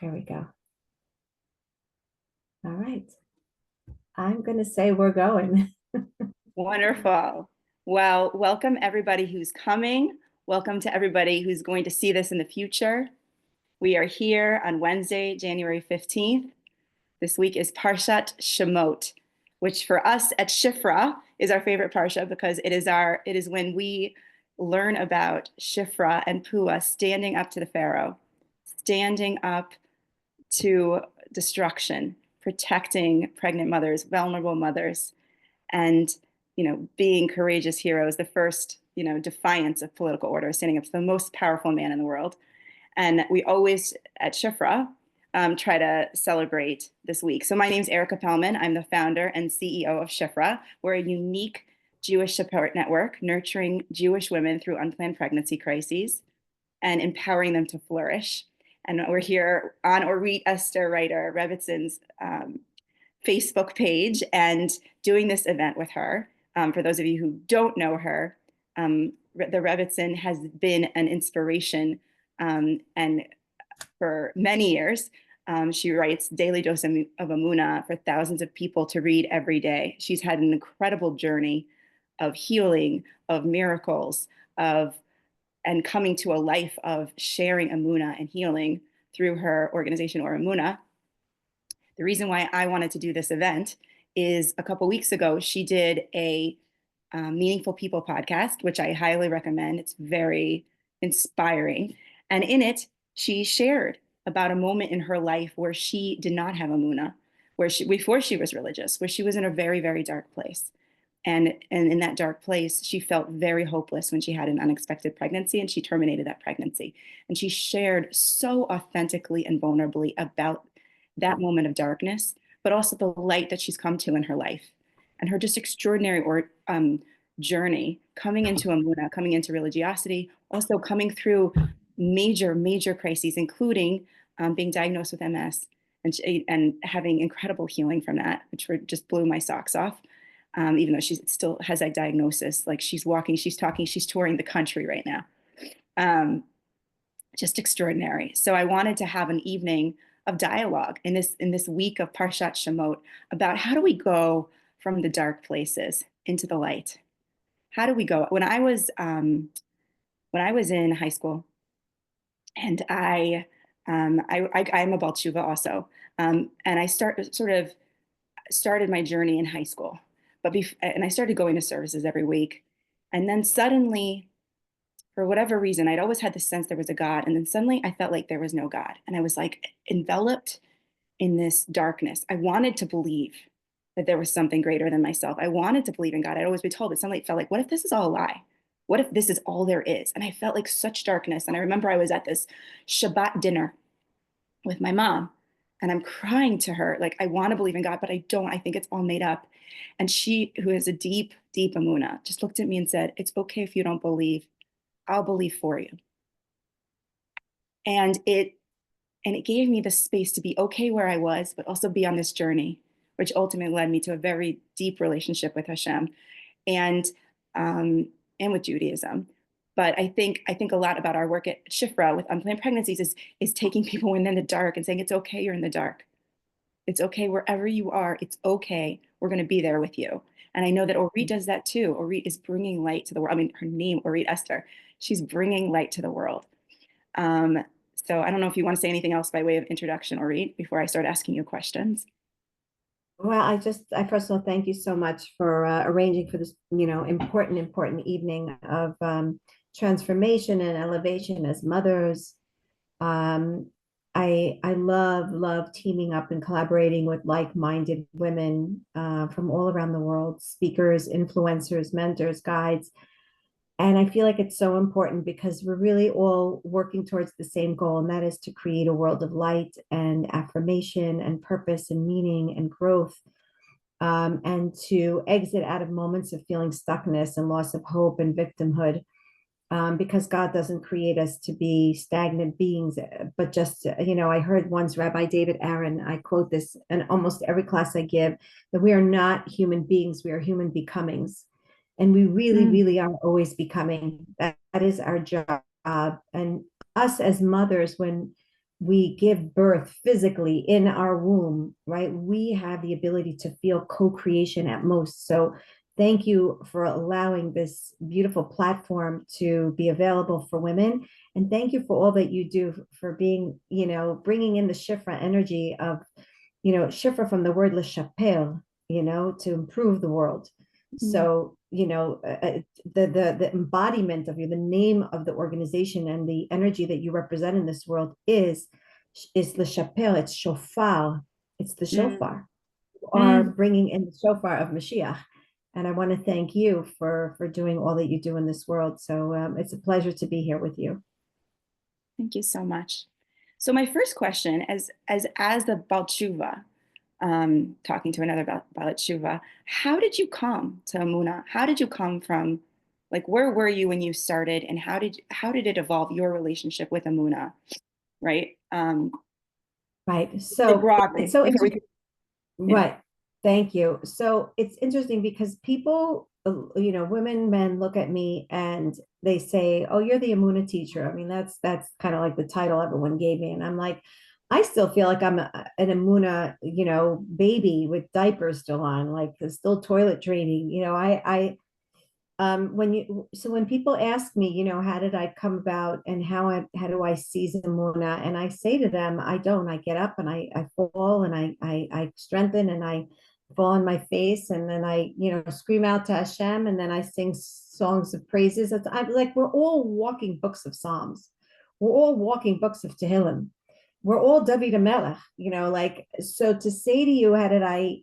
Here we go. All right. I'm going to say we're going. Wonderful. Well, welcome everybody who's coming. Welcome to everybody who's going to see this in the future. We are here on Wednesday, January 15th. This week is Parshat Shemot, which for us at Shifra is our favorite parsha because it is when we learn about Shifra and Pua standing up to the Pharaoh, standing up to destruction, protecting pregnant mothers, vulnerable mothers, and being courageous heroes, the first defiance of political order, standing up to the most powerful man in the world. And we always at Shifra try to celebrate this week. So my name's Erica Pellman. I'm the founder and CEO of Shifra. We're a unique Jewish support network nurturing Jewish women through unplanned pregnancy crises and empowering them to flourish. And we're here on Orit Esther Riter, Rebbitzins Facebook page, and doing this event with her. For those of you who don't know her, the Rebbitzin has been an inspiration, and for many years, she writes daily dose of Emuna for thousands of people to read every day. She's had an incredible journey of healing, of miracles, and coming to a life of sharing Emuna and healing through her organization or Emuna. The reason why I wanted to do this event is a couple weeks ago, she did a Meaningful People podcast, which I highly recommend. It's very inspiring. And in it, she shared about a moment in her life where she did not have Emuna, before she was religious, where she was in a very, very dark place. And in that dark place, she felt very hopeless when she had an unexpected pregnancy, and she terminated that pregnancy. And she shared so authentically and vulnerably about that moment of darkness, but also the light that she's come to in her life and her just extraordinary journey coming into Emuna, coming into religiosity, also coming through major, major crises, including being diagnosed with MS and having incredible healing from that, which just blew my socks off. Even though she still has that diagnosis, like she's walking, she's talking, she's touring the country right now. Just extraordinary. So I wanted to have an evening of dialogue in this week of Parshat Shemot about how do we go from the dark places into the light? How do we go? When I was in high school, and I'm a Baal Tshuva also, and I started my journey in high school, and I started going to services every week, and then suddenly, for whatever reason, I'd always had this sense there was a God, and then suddenly I felt like there was no God, and I was like enveloped in this darkness. I wanted to believe that there was something greater than myself. I wanted to believe in God. I'd always been told, but suddenly it felt like, what if this is all a lie? What if this is all there is? And I felt like such darkness. And I remember I was at this Shabbat dinner with my mom, and I'm crying to her, like, I want to believe in God, but I don't. I think it's all made up. And she, who has a deep, deep Emuna, just looked at me and said, it's okay if you don't believe. I'll believe for you. And it gave me the space to be okay where I was, but also be on this journey, which ultimately led me to a very deep relationship with Hashem and and with Judaism. But I think a lot about our work at Shifra with unplanned pregnancies is taking people in the dark and saying it's okay, you're in the dark. It's okay wherever you are. It's okay. We're going to be there with you. And I know that Orit does that too. Orit is bringing light to the world. I mean, her name, Orit Esther, she's bringing light to the world. Um, so I don't know if you want to say anything else by way of introduction, Orit, before I start asking you questions. Well, I first of all, thank you so much for arranging for this, important evening of transformation and elevation as mothers. Um, I love teaming up and collaborating with like-minded women from all around the world, speakers, influencers, mentors, guides. And I feel like it's so important because we're really all working towards the same goal, and that is to create a world of light and affirmation and purpose and meaning and growth, and to exit out of moments of feeling stuckness and loss of hope and victimhood. Because God doesn't create us to be stagnant beings, but just, I heard once Rabbi David Aaron, I quote this in almost every class I give, that we are not human beings, we are human becomings. And we really, Mm. really are always becoming. That is our job. And us as mothers, when we give birth physically in our womb, right? We have the ability to feel co-creation at most. So thank you for allowing this beautiful platform to be available for women. And thank you for all that you do for being, bringing in the Shifra energy of, Shifra from the word Le Chapelle, to improve the world. Mm, So, the embodiment of you, the name of the organization and the energy that you represent in this world is Le Chapelle, it's shofar, it's the mm, shofar. You are mm. bringing in the shofar of Mashiach. And I want to thank you for doing all that you do in this world. So it's a pleasure to be here with you. Thank you so much. So my first question, as the Baal Tshuva, talking to another Baal Tshuva, how did you come to Emuna? How did you come from, like, where were you when you started, and how did it evolve your relationship with Emuna, right? Right. Like So it's broadly, so before we interesting. could, yeah. Right. Thank you. So it's interesting because people, women, men look at me and they say, "Oh, you're the Emuna teacher." I mean, that's kind of like the title everyone gave me, and I'm like, I still feel like I'm an Emuna, baby with diapers still on, like still toilet training. When people ask me, how did I come about and how do I seize Emuna, and I say to them, I don't. I get up and I fall and I strengthen and I fall on my face and then I scream out to Hashem and then I sing songs of praises. I'm like, we're all walking books of Psalms, we're all walking books of Tehillim, we're all David Melech, like, so to say to you, how did I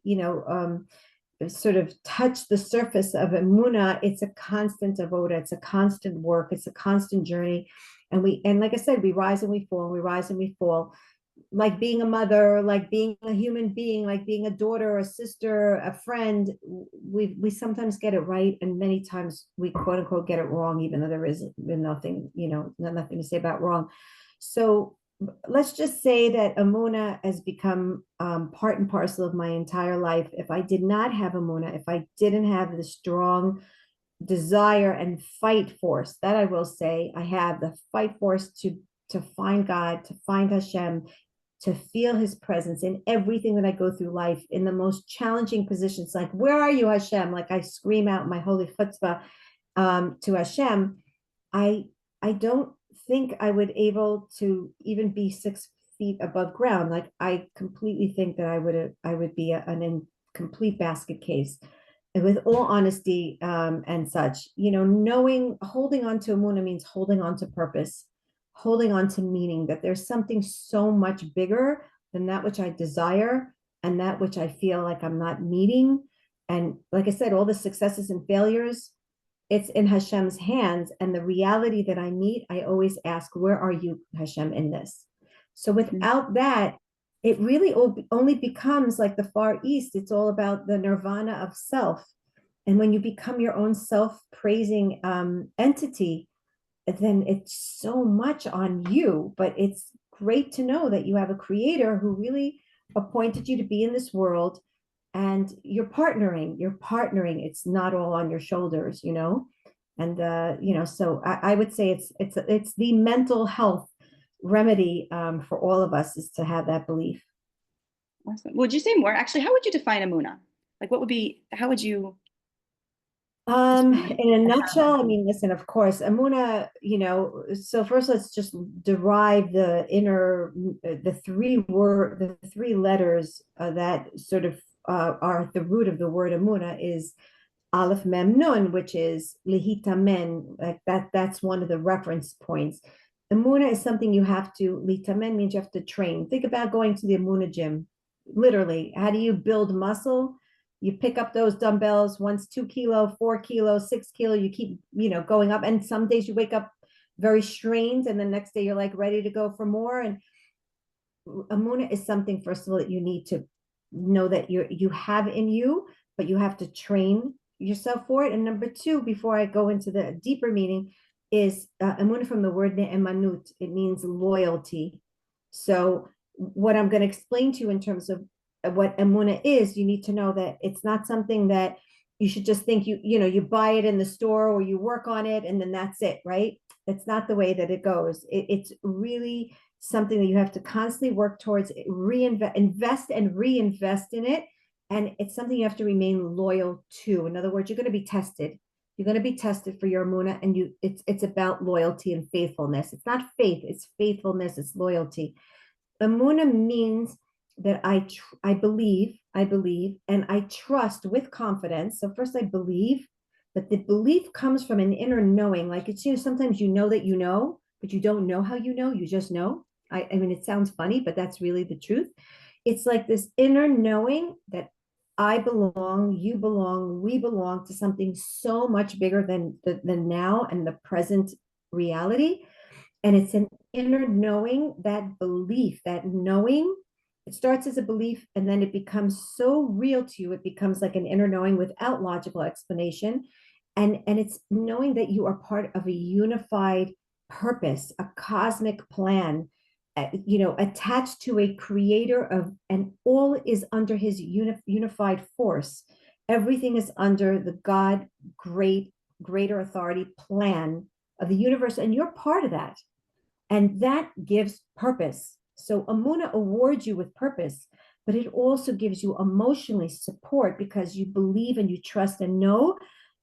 sort of touch the surface of Emuna, it's a constant avoda, it's a constant work, it's a constant journey. And like I said, we rise and we fall, we rise and we fall. Like being a mother, like being a human being, like being a daughter, a sister, a friend, we sometimes get it right, and many times we quote unquote get it wrong, even though there is nothing, nothing to say about wrong. So let's just say that Emuna has become part and parcel of my entire life. If I did not have Emuna, if I didn't have the strong desire and fight force, that I will say, I have the fight force to find God, to find Hashem, to feel His presence in everything that I go through life, in the most challenging positions. Like, where are you, Hashem? Like I scream out my holy chutzpah to Hashem. I I don't think I would able to even be 6 feet above ground. Like I completely think that I would be an incomplete basket case. And with all honesty and such, knowing holding on to Amuna means holding on to purpose, holding on to meaning, that there's something so much bigger than that which I desire and that which I feel like I'm not meeting. And like I said, all the successes and failures, it's in Hashem's hands. And the reality that I meet, I always ask, where are you, Hashem, in this? So Mm, without that, it really only becomes like the Far East. It's all about the nirvana of self. And when you become your own self-praising entity, then it's so much on you. But it's great to know that you have a creator who really appointed you to be in this world, and you're partnering, it's not all on your shoulders. And so I would say it's the mental health remedy for all of us, is to have that belief. awesome. Would you say more? Actually, how would you define Emuna? Like, how would you describe it? In a nutshell, I mean, listen, of course, Amuna, so first let's just derive the three letters that sort of are the root of the word Amuna is Aleph Mem Nun, which is lihitamen, like that's one of the reference points. Amuna is something you have to, lihitamen means you have to train. Think about going to the Amuna gym. Literally, how do you build muscle? You pick up those dumbbells, once 2 kilo, 4 kilo, 6 kilo, you keep, going up. And some days you wake up very strained, and the next day you're like ready to go for more. And Amuna is something, first of all, that you need to know that you have in you, but you have to train yourself for it. And number two, before I go into the deeper meaning, is Amuna from the word ne'emanut. It means loyalty. So what I'm going to explain to you in terms of what Amuna is, you need to know that it's not something that you should just think you buy it in the store or you work on it and then that's it, right? It's not the way that it goes. It's really something that you have to constantly work towards, reinvest, invest and reinvest in it. And it's something you have to remain loyal to. In other words, you're going to be tested. You're going to be tested for your Emuna, and it's about loyalty and faithfulness. It's not faith, it's faithfulness, it's loyalty. Emuna means that I believe, and I trust with confidence. So first I believe, but the belief comes from an inner knowing. Like it's, sometimes you know that you know, but you don't know how you know, you just know. I mean, it sounds funny, but that's really the truth. It's like this inner knowing that I belong, you belong, we belong to something so much bigger than the now and the present reality. And it's an inner knowing, that belief, that knowing. It starts as a belief and then it becomes so real to you. It becomes like an inner knowing without logical explanation. And it's knowing that you are part of a unified purpose, a cosmic plan, attached to a creator of, and all is under his unified force. Everything is under the God, greater authority plan of the universe, and you're part of that. And that gives purpose. So Emuna awards you with purpose, but it also gives you emotionally support because you believe and you trust and know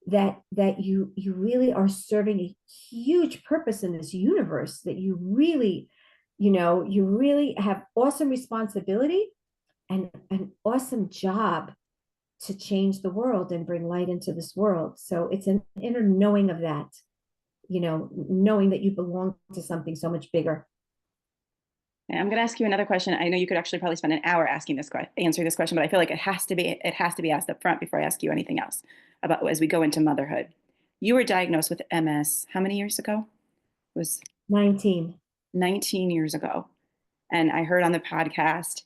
that you really are serving a huge purpose in this universe, that you really, you really have awesome responsibility and an awesome job to change the world and bring light into this world. So it's an inner knowing of that, knowing that you belong to something so much bigger. And I'm going to ask you another question. I know you could actually probably spend an hour answering this question, but I feel like it has to be asked up front before I ask you anything else about as we go into motherhood. You were diagnosed with MS how many years ago? It was 19. 19 years ago. And I heard on the podcast,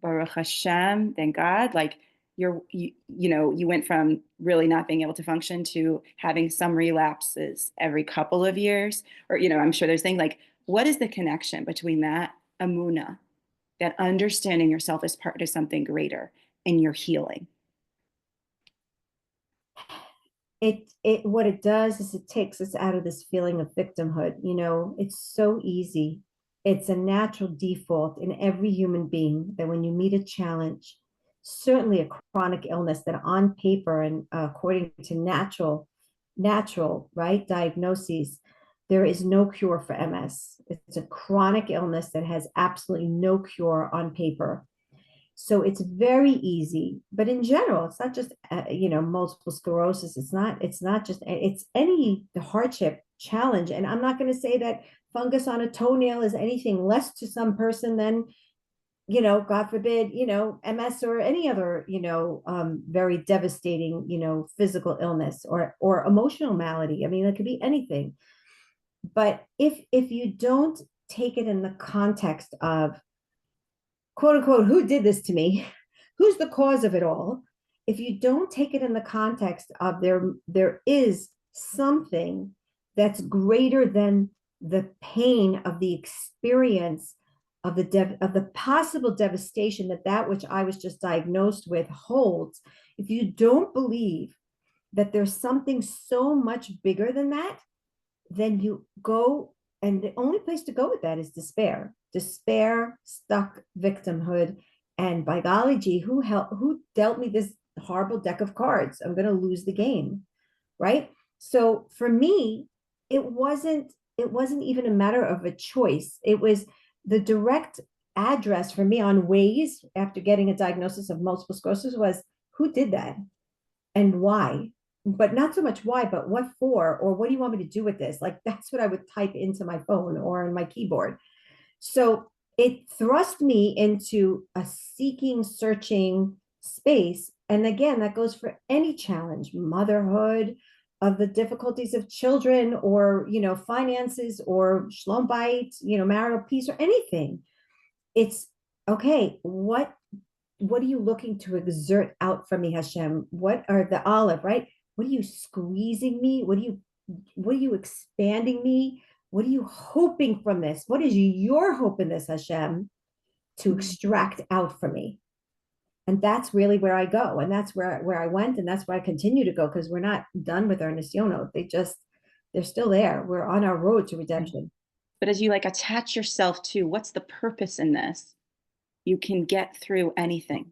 Baruch Hashem, thank God, like you went from really not being able to function to having some relapses every couple of years, or, I'm sure there's things like, what is the connection between that Emuna, that understanding yourself as part of something greater, and your healing? It what it does is it takes us out of this feeling of victimhood. It's so easy. It's a natural default in every human being that when you meet a challenge, certainly a chronic illness that on paper and according to natural right diagnoses, there is no cure for MS. It's a chronic illness that has absolutely no cure on paper. So it's very easy, but in general, it's not just multiple sclerosis. It's not just it's any hardship challenge. And I'm not going to say that fungus on a toenail is anything less to some person than God forbid, MS or any other very devastating physical illness or emotional malady. I mean, it could be anything. But if you don't take it in the context of quote unquote, who did this to me? Who's the cause of it all? If you don't take it in the context of there is something that's greater than the pain of the experience of the possible devastation that which I was just diagnosed with holds. If you don't believe that there's something so much bigger than that, then you go, and the only place to go with that is despair, stuck victimhood. And by golly gee, who dealt me this horrible deck of cards? I'm going to lose the game, right? So for me, it wasn't even a matter of a choice. It was the direct address for me on Waze after getting a diagnosis of multiple sclerosis was, who did that and why? But not so much why, but what for, or what do you want me to do with this? Like that's what I would type into my phone or in my keyboard. So it thrust me into a seeking, searching space. And again, that goes for any challenge, motherhood, of the difficulties of children, or finances, or shalom bayit, marital peace, or anything. It's okay. What are you looking to exert out from me, Hashem? What are the olive, right? What are you squeezing me? What are you expanding me? What are you hoping from this? What is your hope in this, Hashem, to extract out from me? And that's really where I go. And that's where I went. And that's where I continue to go, because we're not done with our nisyono. They're still there. We're on our road to redemption. But as you like attach yourself to what's the purpose in this, you can get through anything.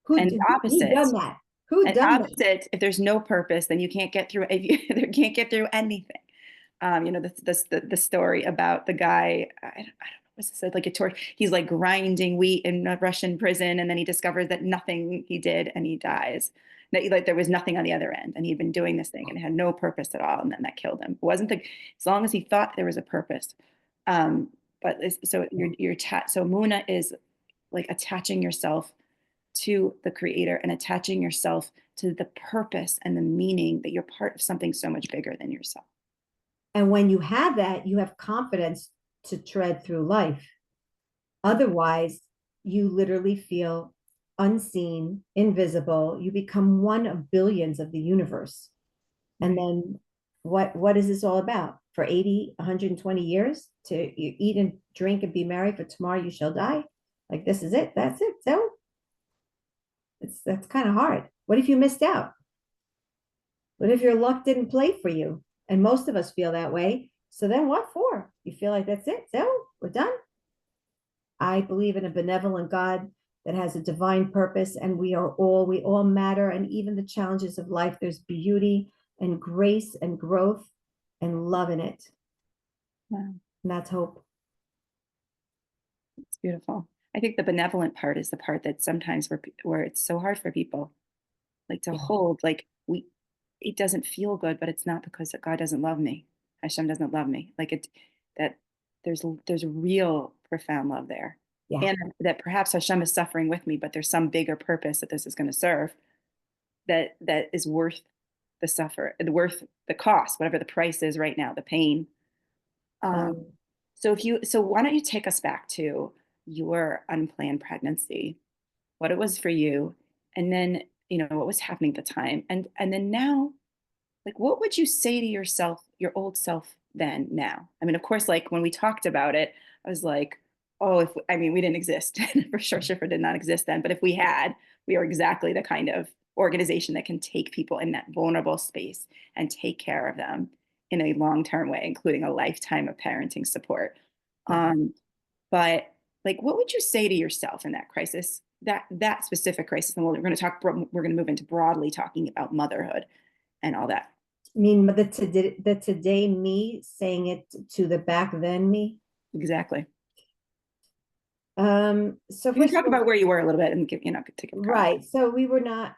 Who And did the who opposite, done that? Who and done that? opposite, if there's no purpose, then you can't get through. If you can't get through anything. You know, the story about the guy. I don't know what's this like a torch. He's like grinding wheat in a Russian prison, and then he discovers that nothing he did, and he dies. That like there was nothing on the other end, and he'd been doing this thing and it had no purpose at all, and then that killed him. It wasn't the as long as he thought there was a purpose. Um, but so so Muna is like attaching yourself to the creator and attaching yourself to the purpose and the meaning that you're part of something so much bigger than yourself. And when you have that, you have confidence to tread through life. Otherwise, you literally feel unseen, invisible. You become one of billions of the universe. And then what is this all about? For 80, 120 years to eat and drink and be merry, for tomorrow you shall die? Like this is it. That's it. So that's kind of hard. What if you missed out? What if your luck didn't play for you? And most of us feel that way. So then what for? You feel like that's it. So we're done. I believe in a benevolent God that has a divine purpose, and we all matter. And even the challenges of life, there's beauty and grace and growth and love in it. Wow, And that's hope. it's beautiful. I think the benevolent part is the part that sometimes where it's so hard for people, like to Yeah. hold, like it doesn't feel good, but it's not because God doesn't love me. Hashem doesn't love me. Like that there's real profound love there. Yeah. And that perhaps Hashem is suffering with me, but there's some bigger purpose that this is going to serve that is worth worth the cost, whatever the price is right now, the pain. Um, So why don't you take us back to your unplanned pregnancy, what it was for you, and then, what was happening at the time. And then now, like, what would you say to yourself, your old self then now? I mean, of course, like when we talked about it, I was like, oh, I mean, we didn't exist. For sure, Schiffer did not exist then. But if we had, we are exactly the kind of organization that can take people in that vulnerable space and take care of them in a long-term way, including a lifetime of parenting support. yeah. But like, what would you say to yourself in that crisis, that specific crisis? And we're going to move into broadly talking about motherhood and all that. I mean, the today me saying it to the back then me. Exactly. So You can first of talk all, about where you were a little bit and to give context. right. So we were not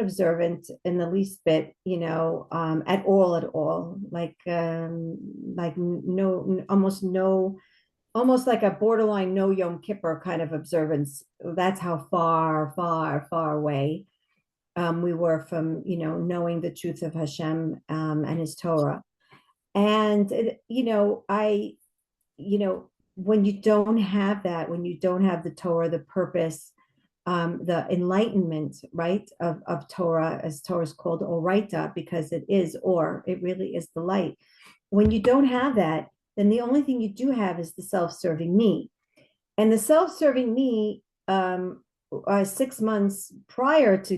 observant in the least bit, at all. Like no, almost no, almost like a borderline no Yom Kippur kind of observance. That's how far away we were from, knowing the truth of Hashem and his Torah. And when you don't have that, when you don't have the Torah, the purpose, the enlightenment, right, of Torah, as Torah is called Oraita, because it really is the light. When you don't have that, then the only thing you do have is the self-serving me. And the self-serving me, 6 months prior to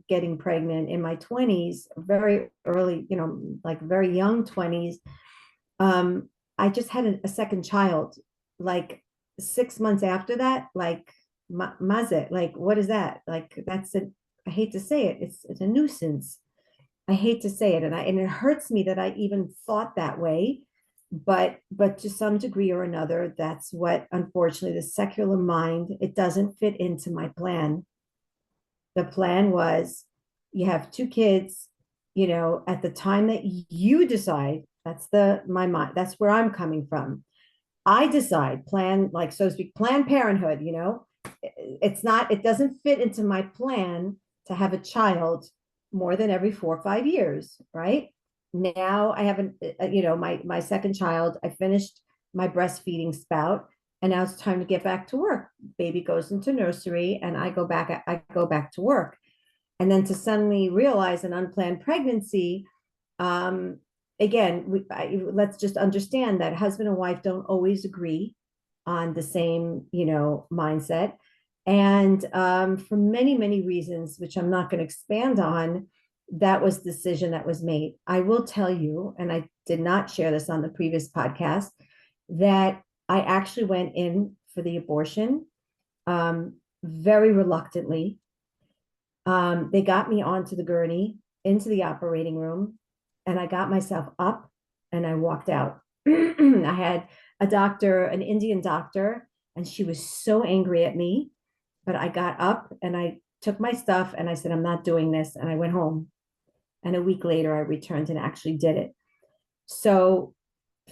getting pregnant in my 20s, very early, like very young 20s, I just had a second child. Like 6 months after that, like maze, like what is that? Like I hate to say it, it's a nuisance. I hate to say it, and it hurts me that I even thought that way. But to some degree or another, that's what, unfortunately, the secular mind, it doesn't fit into my plan. The plan was you have two kids, at the time that you decide, my mind, that's where I'm coming from. I decide, plan, like, so to speak, Planned Parenthood, it doesn't fit into my plan to have a child more than every 4 or 5 years, right? Now I have my second child. I finished my breastfeeding spout, and now it's time to get back to work. Baby goes into nursery, and I go back to work. And then to suddenly realize an unplanned pregnancy, again, let's just understand that husband and wife don't always agree on the same, mindset. And for many, many reasons, which I'm not going to expand on, that was the decision that was made. I will tell you, and I did not share this on the previous podcast, that I actually went in for the abortion very reluctantly. They got me onto the gurney into the operating room, and I got myself up and I walked out. I had a doctor, an Indian doctor, and she was so angry at me. But I got up and I took my stuff and I said, I'm not doing this. And I went home. And a week later, I returned and actually did it. So,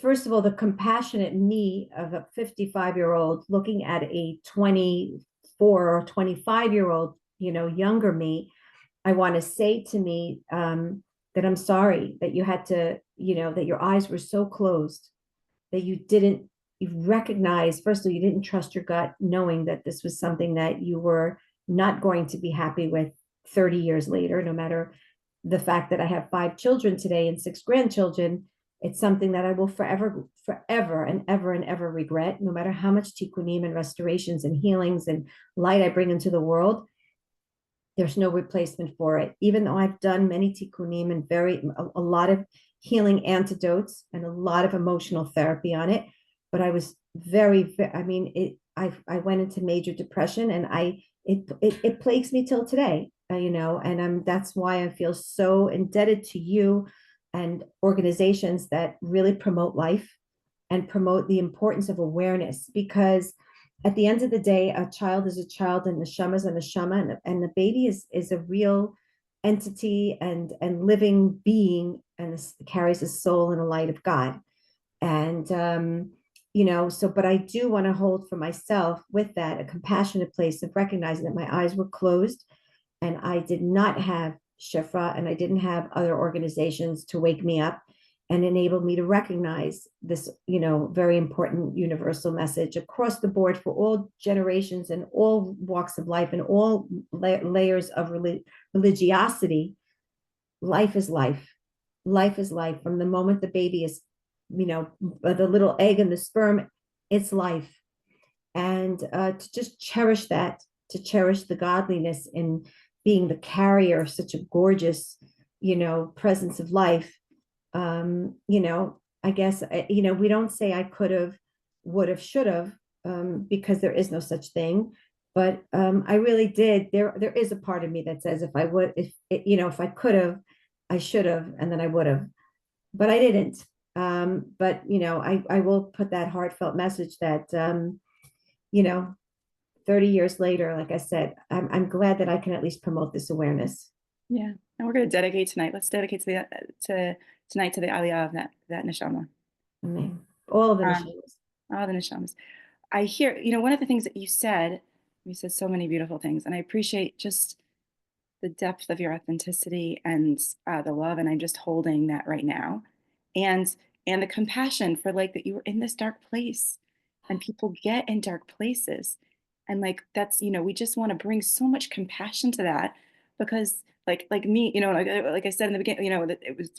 first of all, the compassionate me of a 55-year-old looking at a 24 or 25-year-old, younger me, I want to say to me that I'm sorry that you had to, that your eyes were so closed that you recognize, first of all, you didn't trust your gut, knowing that this was something that you were not going to be happy with 30 years later, no matter the fact that I have 5 children today and 6 grandchildren. It's something that I will forever and ever and ever regret, no matter how much tikkunim and restorations and healings and light I bring into the world. There's no replacement for it. Even though I've done many tikkunim and a lot of healing antidotes and a lot of emotional therapy on it, but I was I mean, I went into major depression, and it plagues me till today, and that's why I feel so indebted to you and organizations that really promote life and promote the importance of awareness, because at the end of the day, a child is a child, and neshama is a neshama, and the baby is a real entity and living being, and carries a soul and a light of God. And but I do want to hold for myself with that a compassionate place of recognizing that my eyes were closed, and I did not have Shifra, and I didn't have other organizations to wake me up and enable me to recognize this, very important universal message across the board for all generations and all walks of life and all layers of religiosity. Life is life. Life is life. From the moment the baby is, the little egg and the sperm, it's life. And to just cherish that, to cherish the godliness in being the carrier of such a gorgeous, presence of life. I guess, we don't say I could have, would have, should have, because there is no such thing. But I really did. There is a part of me that says if I would, if I could have, I should have, and then I would have, but I didn't. But I will put that heartfelt message that 30 years later, like I said, I'm glad that I can at least promote this awareness. Yeah, and we're going to dedicate tonight. Let's dedicate to tonight to the aliyah of that neshama. Amen. All of the Um, neshamas. all the neshamas. I hear, one of the things that you said so many beautiful things, and I appreciate just the depth of your authenticity and the love, and I'm just holding that right now, and the compassion for like that you were in this dark place, and people get in dark places, and like that's we just want to bring so much compassion to that, because like me, like I said in the beginning, that it was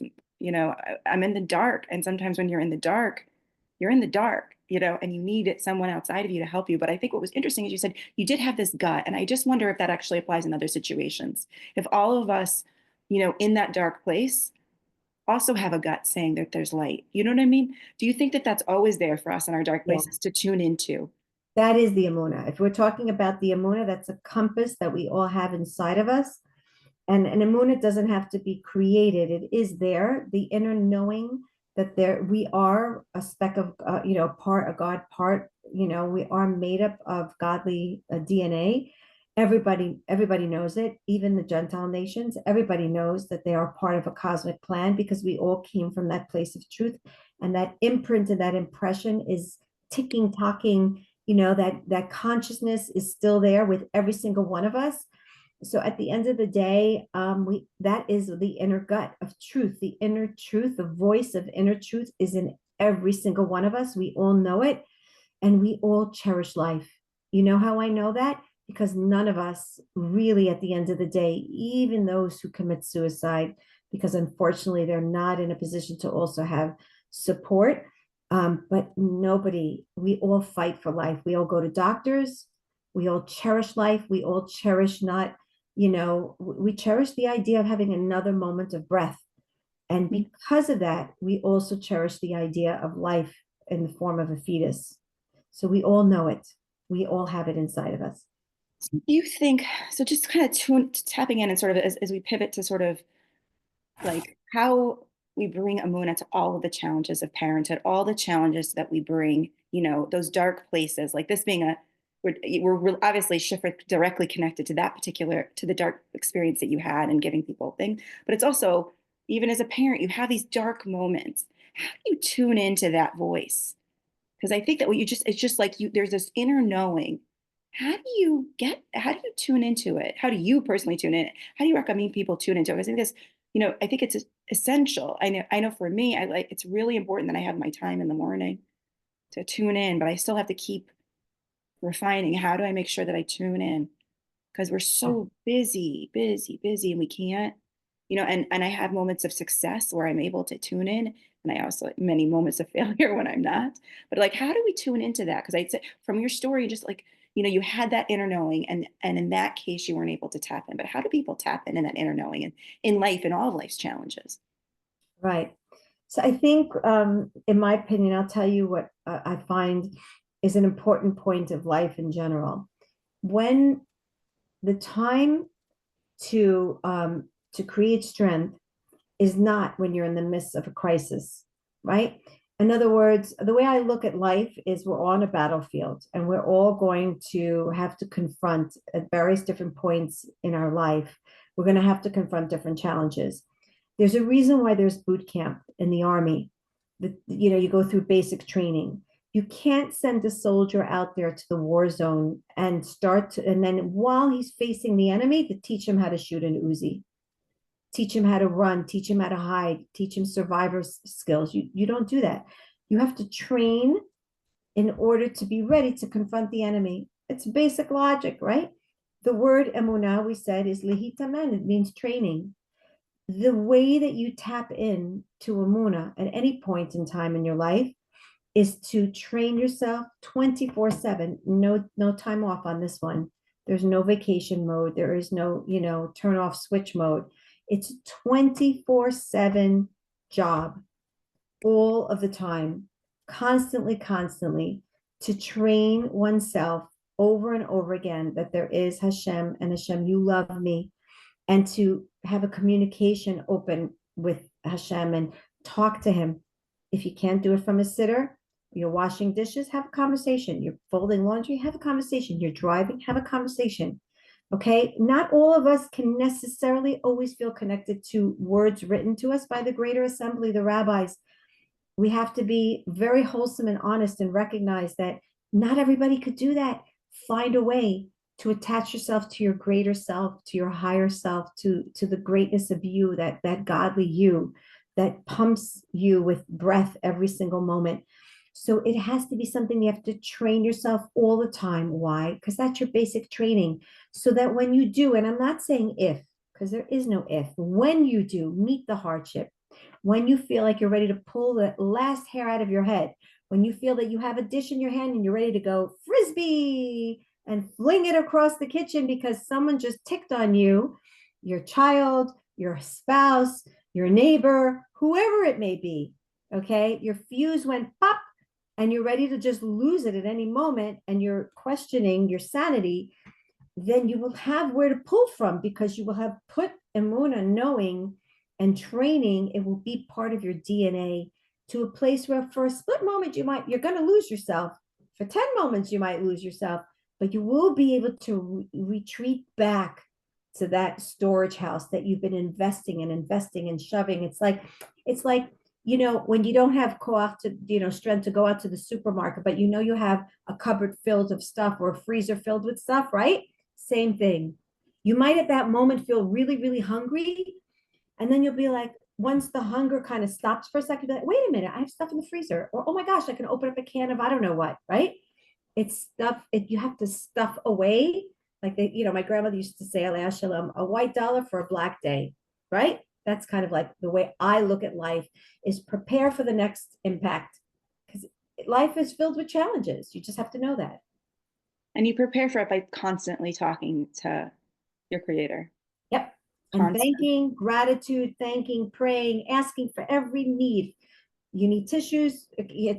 I'm in the dark, and sometimes when you're in the dark, you're in the dark, and you need someone outside of you to help you. But I think what was interesting is you said you did have this gut. And I just wonder if that actually applies in other situations. If all of us, in that dark place also have a gut saying that there's light. You know what I mean? Do you think that that's always there for us in our dark Yeah, places to tune into? that is the Emuna. If we're talking about the Emuna, that's a compass that we all have inside of us. And an Emuna doesn't have to be created. It is there, the inner knowing that we are a speck of, part, a God part, we are made up of godly DNA. Everybody knows it, even the Gentile nations. Everybody knows that they are part of a cosmic plan, because we all came from that place of truth. And that imprint and that impression is ticking, talking, that consciousness is still there with every single one of us. So at the end of the day, that is the inner gut of truth. The inner truth, the voice of inner truth is in every single one of us. We all know it, and we all cherish life. You know how I know that? Because none of us really, at the end of the day, even those who commit suicide, because unfortunately they're not in a position to also have support, but nobody, we all fight for life. We all go to doctors. We all cherish life. We all cherish not We cherish the idea of having another moment of breath. And because of that, we also cherish the idea of life in the form of a fetus. So we all know it. We all have it inside of us. Do you think so? Just kind of tapping in and sort of as we pivot to sort of like how we bring Amuna to all of the challenges of parenthood, all the challenges that we bring, those dark places, like this being we're obviously Schiffer directly connected to to the dark experience that you had and giving people things, but it's also, even as a parent, you have these dark moments. How do you tune into that voice? Because I think that it's just like there's this inner knowing. How do you tune into it? How do you personally tune in? How do you recommend people tune into it? Because I think it's essential. I know for me, it's really important that I have my time in the morning to tune in, but I still have to keep refining. How do I make sure that I tune in? Because we're so busy, busy, busy, and we can't, and I have moments of success where I'm able to tune in, and I also have many moments of failure when I'm not. But like, how do we tune into that? Because I'd say from your story, just like, you had that inner knowing, and in that case, you weren't able to tap in. But how do people tap in that inner knowing and in life and all of life's challenges? Right. So I think, in my opinion, I'll tell you what I find is an important point of life in general. When the time to create strength is not when you're in the midst of a crisis, right? In other words, the way I look at life is we're on a battlefield and we're all going to have to confront at various different points in our life. We're going to have to confront different challenges. There's a reason why there's boot camp in the army. You go through basic training. You can't send a soldier out there to the war zone and and then while he's facing the enemy, to teach him how to shoot an Uzi, teach him how to run, teach him how to hide, teach him survivor skills. You don't do that. You have to train in order to be ready to confront the enemy. It's basic logic, right? The word emuna, we said, is lihitamen. It means training. The way that you tap in to emuna at any point in time in your life is to train yourself 24/7. No time off on this one. There's no vacation mode. There is no, turn off switch mode. It's 24/7 job all of the time, constantly, to train oneself over and over again that there is Hashem, and Hashem, you love me, and to have a communication open with Hashem and talk to him. If you can't do it from a sitter, you're washing dishes, have a conversation. You're folding laundry, have a conversation. You're driving, have a conversation. Okay. Not all of us can necessarily always feel connected to words written to us by the greater assembly, the rabbis. We have to be very wholesome and honest and recognize that not everybody could do that. Find a way to attach yourself to your greater self, to your higher self, to the greatness of you, that godly you that pumps you with breath every single moment. So it has to be something you have to train yourself all the time. Why? Because that's your basic training. So that when you do, and I'm not saying if, because there is no if, when you do meet the hardship, when you feel like you're ready to pull the last hair out of your head, when you feel that you have a dish in your hand and you're ready to go frisbee and fling it across the kitchen because someone just ticked on you, your child, your spouse, your neighbor, whoever it may be, okay? Your fuse went pop and you're ready to just lose it at any moment and you're questioning your sanity, then you will have where to pull from because you will have put Emuna knowing and training. It will be part of your DNA to a place where for a split moment you're going to lose yourself. For 10 moments you might lose yourself, but you will be able to retreat back to that storage house that you've been investing and shoving. It's like when you don't have strength to go out to the supermarket, but you have a cupboard filled of stuff or a freezer filled with stuff, right? Same thing. You might at that moment feel really, really hungry. And then you'll be like, once the hunger kind of stops for a second, be like, wait a minute, I have stuff in the freezer. Or, oh my gosh, I can open up a can of I don't know what, right? It's stuff you have to stuff away. Like my grandmother used to say, Alei Shalom, a white dollar for a black day, right? That's kind of like the way I look at life is prepare for the next impact. Because life is filled with challenges. You just have to know that. And you prepare for it by constantly talking to Your creator. Yep. And Constant. thanking, gratitude, thanking, praying, asking for every need. You need tissues,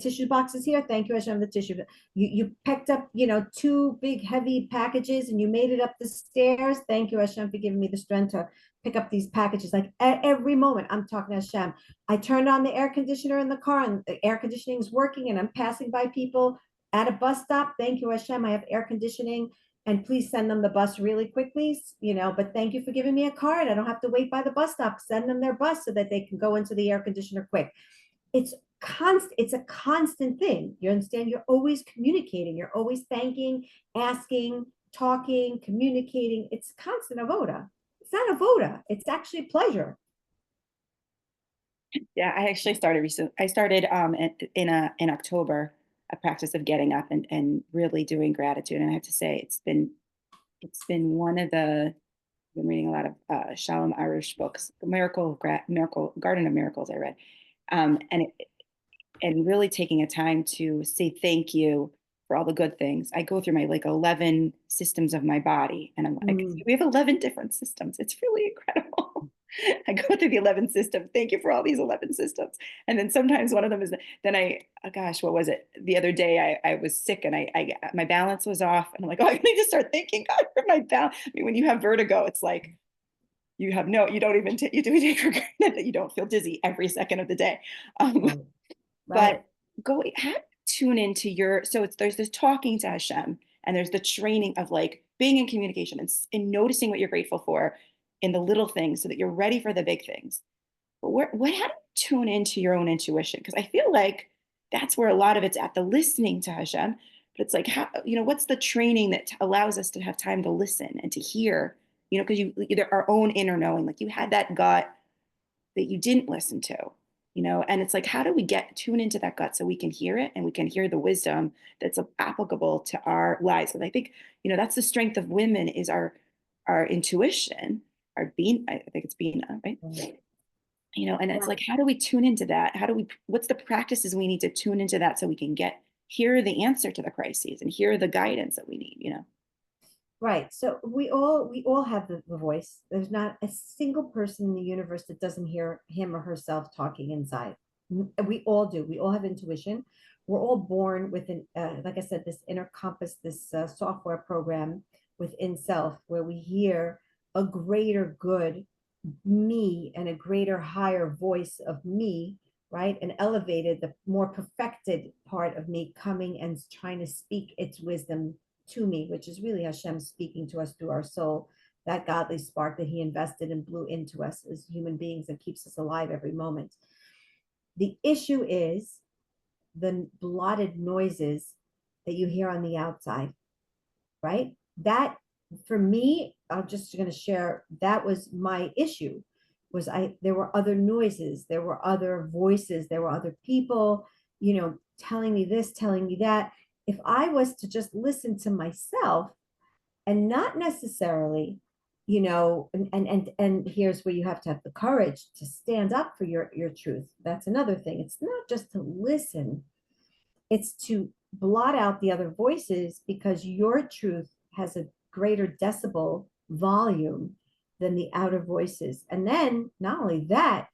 tissue boxes here. Thank you, Hashem, the tissue. You picked up, two big heavy packages and you made it up the stairs. Thank you, Hashem, for giving me the strength to pick up these packages. Like at every moment, I'm talking to Hashem. I turned on the air conditioner in the car and the air conditioning is working and I'm passing by people at a bus stop. Thank you, Hashem. I have air conditioning and please send them the bus really quickly, but thank you for giving me a card. I don't have to wait by the bus stop. Send them their bus so that they can go into the air conditioner quick. It's a constant thing. You understand? You're always communicating. You're always thanking, asking, talking, communicating. It's constant avoda. It's not avoda. It's actually pleasure. Yeah, I actually started recently. I started in October a practice of getting up and really doing gratitude. And I have to say, it's been one of the I've been reading a lot of Shalom Arush books, the Miracle Garden of Miracles I read, and really taking a time to say thank you for all the good things. I go through my 11 systems of my body, and I'm like, we have 11 different systems. It's really incredible. I go through the 11 systems. Thank you for all these 11 systems. And then sometimes one of them is, gosh, what was it? The other day I was sick and my balance was off. And I'm like, I need to start thanking God for my balance. I mean, when you have vertigo, it's like, you don't even you take for granted that you don't feel dizzy every second of the day. Right. But have to tune into there's this talking to Hashem and there's the training of being in communication and noticing what you're grateful for in the little things so that you're ready for the big things. But how do you tune into your own intuition? Because I feel like that's where a lot of it's at, the listening to Hashem. But it's like, what's the training that allows us to have time to listen and to hear, because our own inner knowing, like you had that gut that you didn't listen to, and it's like, how do we tune into that gut so we can hear it and we can hear the wisdom that's applicable to our lives? And I think, that's the strength of women is our intuition, our being, I think it's Bina, right? And it's like, how do we tune into that? What's the practices we need to tune into that so we can hear the answer to the crises and hear the guidance that we need, Right. So we all have the voice. There's not a single person in the universe that doesn't hear him or herself talking inside. We all do. We all have intuition. We're all born with like I said, this inner compass, this software program within self, where we hear a greater good me and a greater higher voice of me, right? And elevated, the more perfected part of me coming and trying to speak its wisdom to me, which is really Hashem speaking to us through our soul, that godly spark that he invested and blew into us as human beings and keeps us alive every moment. The issue is the blotted noises that you hear on the outside, right? That, for me, I'm just going to share, that was my issue. There were other noises, there were other voices, there were other people, telling me this, telling me that. If I was to just listen to myself and not necessarily, and here's where you have to have the courage to stand up for your truth. That's another thing. It's not just to listen, it's to blot out the other voices, because your truth has a greater decibel volume than the outer voices. And then not only that,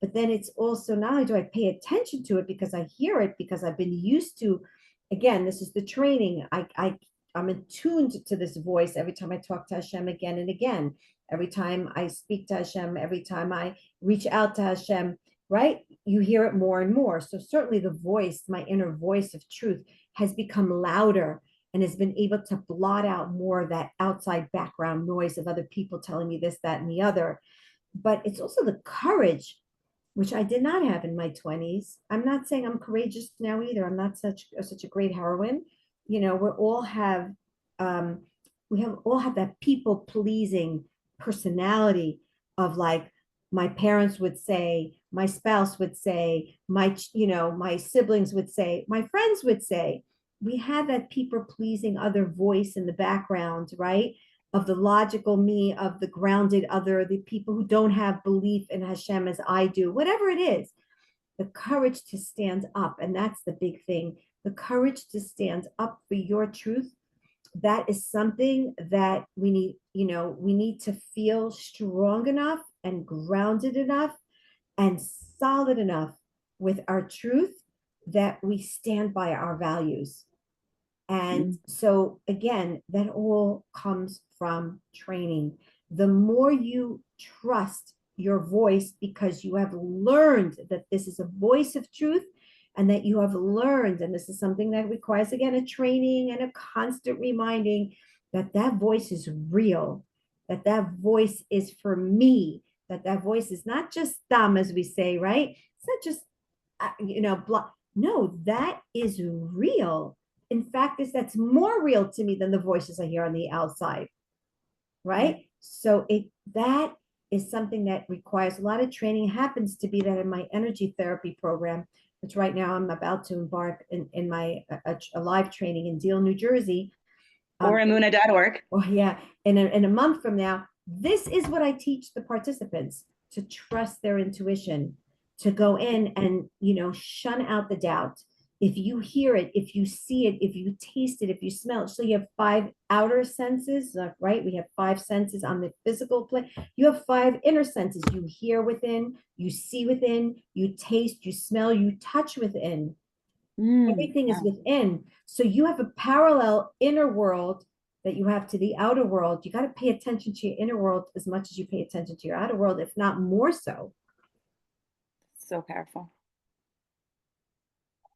but then it's also, not only do I pay attention to it because I hear it, because I've been used to, again, this is the training. I'm attuned to this voice every time I talk to Hashem again and again. Every time I speak to Hashem, every time I reach out to Hashem, right? You hear it more and more. So certainly the voice, my inner voice of truth, has become louder and has been able to blot out more of that outside background noise of other people telling me this, that, and the other. But it's also the courage, which I did not have in my 20s. I'm not saying I'm courageous now either. I'm not such a great heroine. We all have that people pleasing personality of, like, my parents would say, my spouse would say, my siblings would say, my friends would say. We have that people pleasing other voice in the background, right? Of the logical me, of the grounded other, the people who don't have belief in Hashem as I do, whatever it is, the courage to stand up. And that's the big thing, the courage to stand up for your truth that is something that we need, we need to feel strong enough and grounded enough and solid enough with our truth that we stand by our values. And Mm. so, again, that all comes from training. The more you trust your voice because you have learned that this is a voice of truth and that you have learned, and this is something that requires, again, a training and a constant reminding that that voice is real, that that voice is for me, that that voice is not just dumb, as we say, right? It's not just, no, that is real. In fact, that's more real to me than the voices I hear on the outside, Right. right? So that is something that requires a lot of training. Happens to be that in my energy therapy program, which right now I'm about to embark in my a live training in Deal, New Jersey. Or Emuna.org. Oh yeah, in a month from now, this is what I teach the participants: to trust their intuition, to go in and shun out the doubt. If you hear it, if you see it, if you taste it, if you smell it, so you have five outer senses, right? We have five senses on the physical plane. You have five inner senses. You hear within, you see within, you taste, you smell, you touch within. Everything is Wow. within. So you have a parallel inner world that you have to the outer world. You got to pay attention to your inner world as much as you pay attention to your outer world, if not more so. So powerful.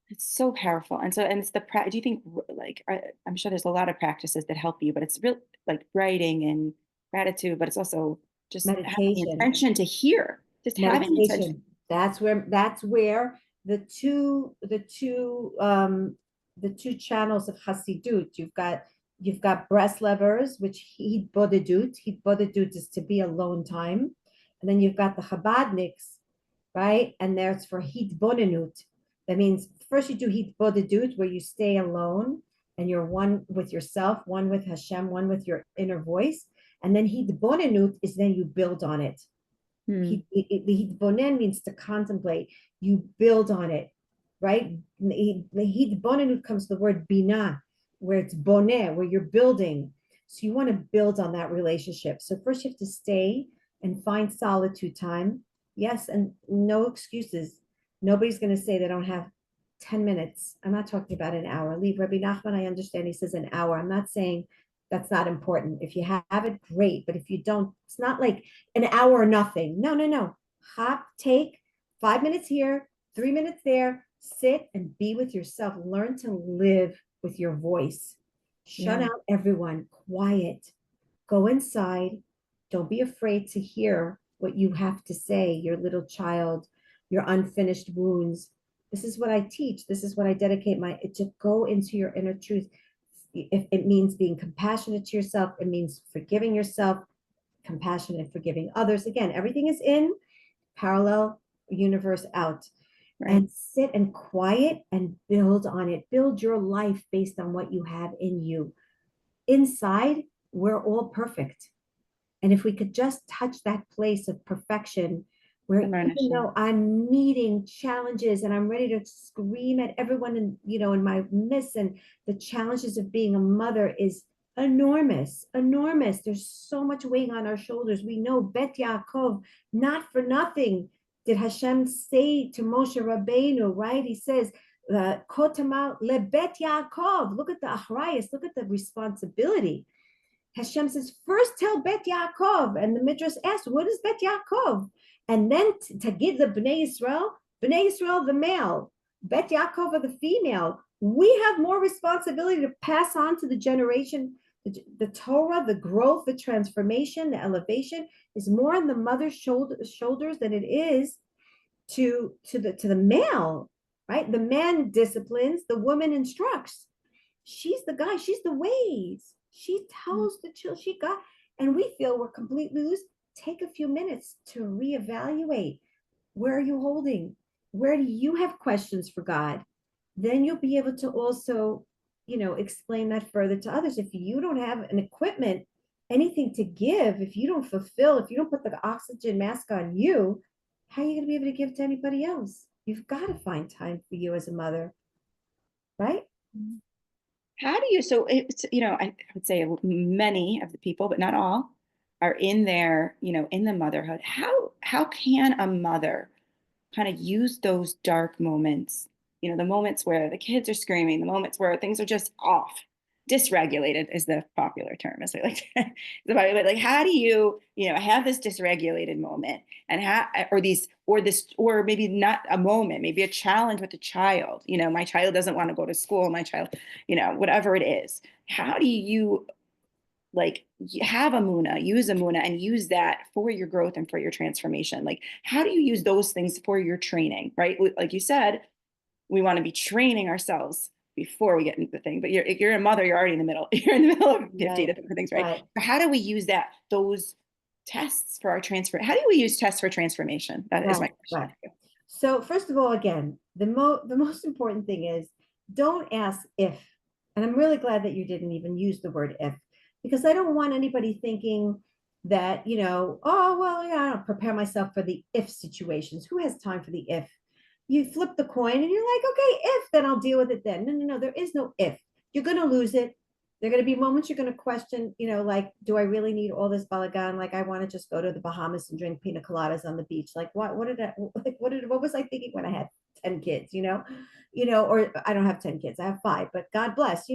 It's so powerful. And so, and it's do you think like, I'm sure there's a lot of practices that help you, but it's real like writing and gratitude, but it's also just having the Meditation, intention to hear, just having the intention. meditation. That's where the two channels of Hasidut. You've got Breslevers, which Hid Bodedut is to be alone time. And then you've got the Chabadniks, right? And there's for Hitbonenut. That means first you do Hitbodedut, where you stay alone and you're one with yourself, one with Hashem, one with your inner voice. And then Hitbonenut is then you build on it. Hmm. Hitbonen means to contemplate. You build on it, right? Hitbonenut comes the word bina, where it's boneh, where you're building. So you want to build on that relationship. So first you have to stay and find solitude time. Yes, and no excuses. Nobody's going to say they don't have 10 minutes. I'm not talking about an hour. Leave Rabbi Nachman, I understand he says an hour. I'm not saying that's not important. If you have it, great. But if you don't, it's not like an hour or nothing. No, no, no. Hop, take 5 minutes here, 3 minutes there. Sit and be with yourself. Learn to live with your voice. Shut Yeah. out everyone. Quiet. Go inside. Don't be afraid to hear what you have to say, your little child, your unfinished wounds. This is what I teach. This is what I dedicate to go into your inner truth. If it means being compassionate to yourself, it means forgiving yourself, compassionate and forgiving others. Again, everything is in, parallel, universe out. Right. And sit and quiet and build on it. Build your life based on what you have in you. Inside, we're all perfect. And if we could just touch that place of perfection, where even though I'm meeting challenges and I'm ready to scream at everyone in my midst, and the challenges of being a mother is enormous, enormous. There's so much weighing on our shoulders. We know Bet Yaakov, not for nothing did Hashem say to Moshe Rabbeinu, right? He says, Kotama lebet Yaakov. Look at the achrayus, look at the responsibility. Hashem says, first tell Bet Yaakov. And the Midrash asks, what is Bet Yaakov? And then to give the Bnei Yisrael, the male, Bet Yaakov are the female. We have more responsibility to pass on to the generation. The Torah, the growth, the transformation, the elevation is more on the mother's shoulders than it is to the male, right? The man disciplines, the woman instructs. She's the guy, she's the ways. She tells the children she got, and we feel we're completely loose. Take a few minutes to reevaluate. Where are you holding? Where do you have questions for God? Then you'll be able to also, explain that further to others. If you don't have an equipment, anything to give, if you don't fulfill, if you don't put the oxygen mask on you, how are you going to be able to give to anybody else? You've got to find time for you as a mother, right? How do you, so it's, I would say many of the people, but not all, are in there, in the motherhood. How can a mother kind of use those dark moments, the moments where the kids are screaming, the moments where things are just off, dysregulated is the popular term, as we like to, like, how do you, have this dysregulated moment and or maybe not a moment, maybe a challenge with a child, my child doesn't want to go to school, my child, whatever it is. How do you like have Emuna, use Emuna and use that for your growth and for your transformation? Like, how do you use those things for your training, right? Like you said, we want to be training ourselves before we get into the thing, but you're a mother, you're already in the middle, you're in the middle of 50 Right, different things, right? right, So how do we use those tests for our transfer? How do we use tests for transformation? That is my right, question. right. So first of all, again, the most important thing is don't ask if. And I'm really glad that you didn't even use the word if, because I don't want anybody thinking that, oh, well, yeah, I don't prepare myself for the if situations. Who has time for the if? You flip the coin and you're like, okay, if, then I'll deal with it then. No, no, no, there is no if. You're going to lose it. There are going to be moments you're going to question, like, do I really need all this balagan? Like, I want to just go to the Bahamas and drink pina coladas on the beach. Like, what did I, like, what was I thinking when I had 10 kids, or I don't have 10 kids, I have five, but God bless,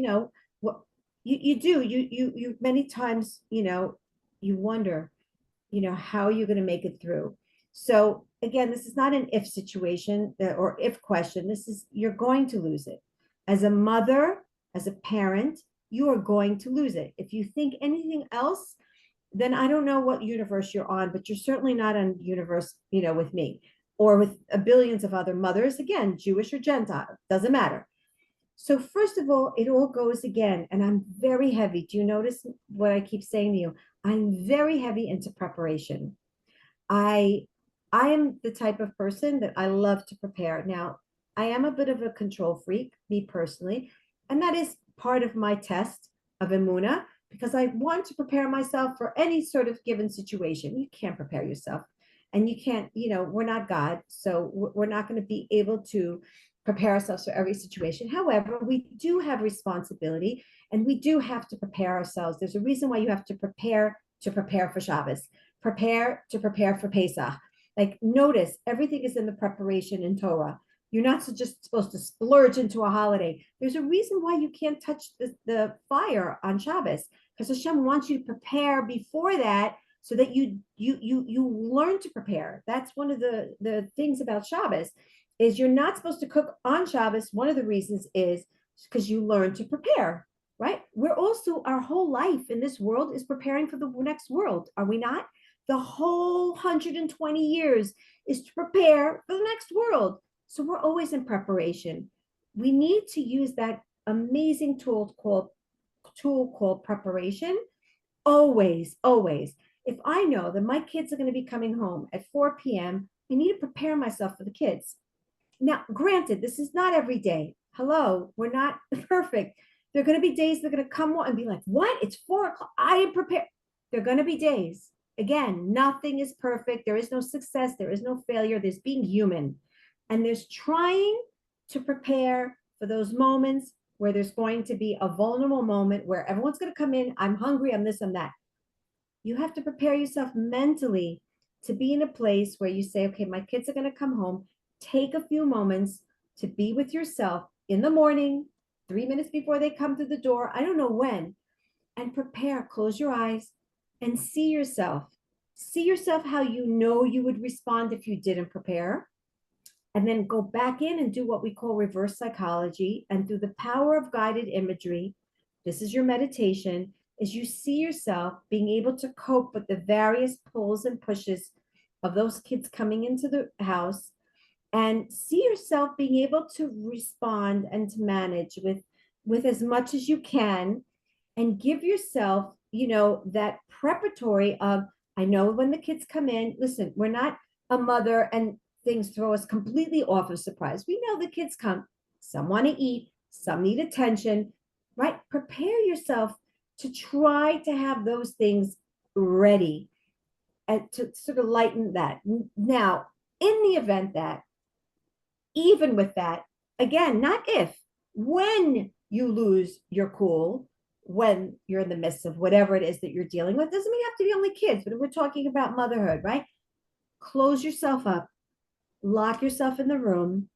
what you do, you many times, you wonder, how are you going to make it through? So again, this is not an if situation or if question. This is, you're going to lose it. As a mother, as a parent, you are going to lose it. If you think anything else, then I don't know what universe you're on, but you're certainly not on universe, with me or with billions of other mothers, again, Jewish or Gentile, doesn't matter. So first of all, it all goes again, and I'm very heavy. Do you notice what I keep saying to you? I'm very heavy into preparation. I I am the type of person that I love to prepare. Now, I am a bit of a control freak, me personally, and that is part of my test of Emuna because I want to prepare myself for any sort of given situation. You can't prepare yourself, and you can't, we're not God, so we're not going to be able to prepare ourselves for every situation. However, we do have responsibility and we do have to prepare ourselves. There's a reason why you have to prepare for Shabbos, prepare to prepare for Pesach. Like, notice everything is in the preparation in Torah. You're not just supposed to splurge into a holiday. There's a reason why you can't touch the fire on Shabbos, because Hashem wants you to prepare before that so that you learn to prepare. That's one of the things about Shabbos is you're not supposed to cook on Shabbos. One of the reasons is because you learn to prepare, right? We're also, our whole life in this world is preparing for the next world, are we not? The whole 120 years is to prepare for the next world. So we're always in preparation. We need to use that amazing tool called preparation. Always, always. If I know that my kids are going to be coming home at 4 p.m., I need to prepare myself for the kids. Now, granted, this is not every day. Hello, we're not perfect. There are going to be days they're going to come and be like, what? It's 4 o'clock. I am prepared. There are going to be days. Again, nothing is perfect. There is no success. There is no failure. There's being human. And there's trying to prepare for those moments where there's going to be a vulnerable moment where everyone's going to come in. I'm hungry. I'm this, I'm that. You have to prepare yourself mentally to be in a place where you say, okay, my kids are going to come home. Take a few moments to be with yourself in the morning, 3 minutes before they come through the door. I don't know when, and prepare. Close your eyes and see yourself. See yourself how you know you would respond if you didn't prepare. And then go back in and do what we call reverse psychology. And through the power of guided imagery, this is your meditation, is you see yourself being able to cope with the various pulls and pushes of those kids coming into the house, and see yourself being able to respond and to manage with as much as you can, and give yourself, that preparatory of, I know when the kids come in, listen, we're not a mother and things throw us completely off of surprise. We know the kids come, some want to eat, some need attention, right? Prepare yourself to try to have those things ready and to sort of lighten that. Now, in the event that, even with that, again, not if, when you lose your cool when you're in the midst of whatever it is that you're dealing with. Doesn't mean you have to be only kids, but we're talking about motherhood, right? Close yourself up, lock yourself in the room,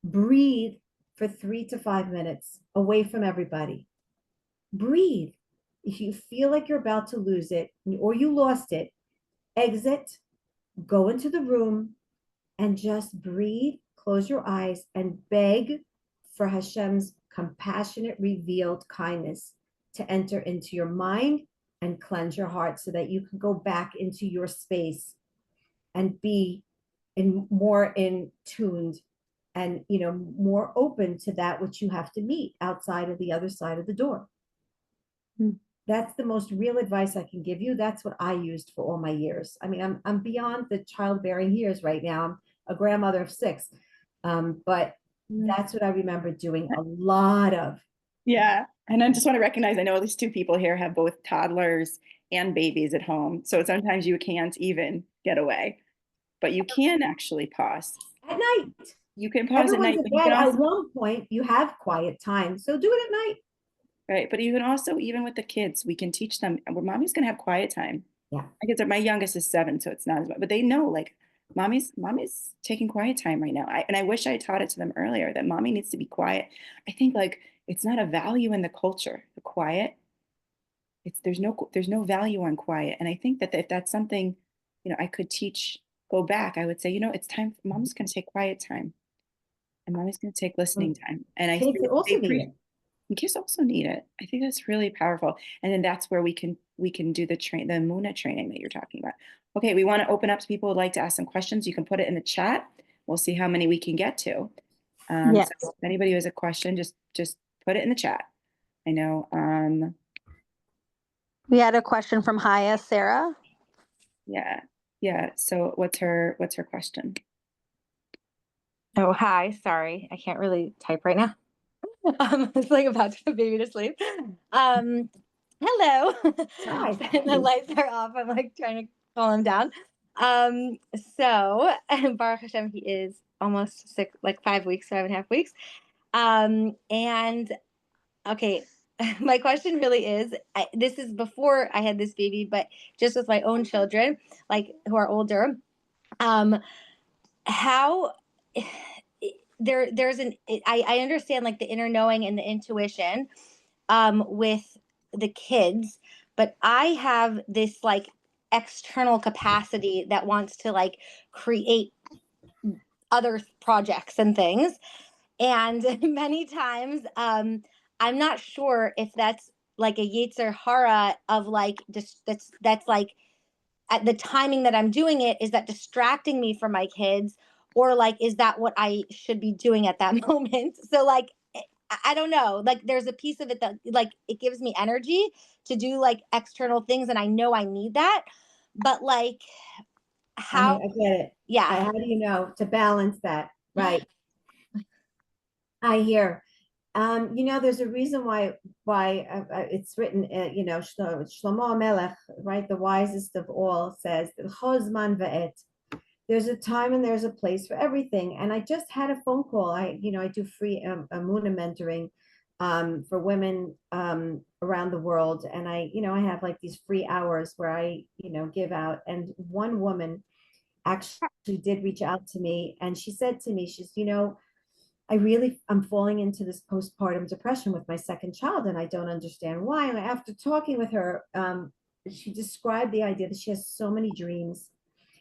breathe for 3 to 5 minutes away from everybody. Breathe. If you feel like you're about to lose it or you lost it, exit, go into the room, and just breathe, close your eyes, and beg for Hashem's compassionate, revealed kindness to enter into your mind and cleanse your heart so that you can go back into your space and be more in tuned and more open to that which you have to meet outside of the other side of the door. That's the most real advice I can give you. That's what I used for all my years. I mean, I'm beyond the childbearing years right now. I'm a grandmother of 6. But that's what I remember doing a lot of. Yeah. And I just want to recognize, I know at least 2 people here have both toddlers and babies at home. So sometimes you can't even get away, but you can actually pause. At night. You can pause at Everyone's night, in but you bed. can At also, one point, you have quiet time. So do it at night. right. But you can also, even with the kids, we can teach them where mommy's going to have quiet time. Yeah. My youngest is 7, so it's not as much, but they know like mommy's taking quiet time right now. And I wish I taught it to them earlier that mommy needs to be quiet. I think like it's not a value in the culture, the quiet. There's no value on quiet. And I think that if that's something, I could go back, I would say, it's time for mom's going to take quiet time and mommy's going to take listening time. And I Kids think also need it. kids also need it. I think that's really powerful. And then that's where we can do the Emuna training that you're talking about. Okay, we want to open up to people who'd like to ask some questions. You can put it in the chat. We'll see how many we can get to. Yes. So if anybody who has a question, just put it in the chat. I know. We had a question from Haya, Sarah. Yeah. Yeah. So what's her question? Oh, hi. Sorry. I can't really type right now. I was like about to put baby to sleep. Hello. Hi. The lights are off. I'm like trying to calm him down. So Baruch Hashem, he is almost 6, like 5 weeks, 5.5 weeks. And okay, my question really is, this is before I had this baby, but just with my own children, like who are older, how there's I understand like the inner knowing and the intuition with the kids, but I have this like external capacity that wants to like create other projects and things. And many times I'm not sure if that's like a Yetzer Hara of like just that's like at the timing that I'm doing it, is that distracting me from my kids, or like is that what I should be doing at that moment? So like I don't know, like there's a piece of it that like it gives me energy to do like external things, and I know I need that, but like how I get it. yeah. How do you know to balance that? Right. I hear. There's a reason why it's written. Shlomo Melech, right, the wisest of all, says, "Chozman va'et." There's a time and there's a place for everything. And I just had a phone call. I do free Emuna mentoring for women around the world, and I have like these free hours where I give out. And one woman actually did reach out to me, and she said to me, I'm falling into this postpartum depression with my second child, and I don't understand why. And after talking with her, she described the idea that she has so many dreams.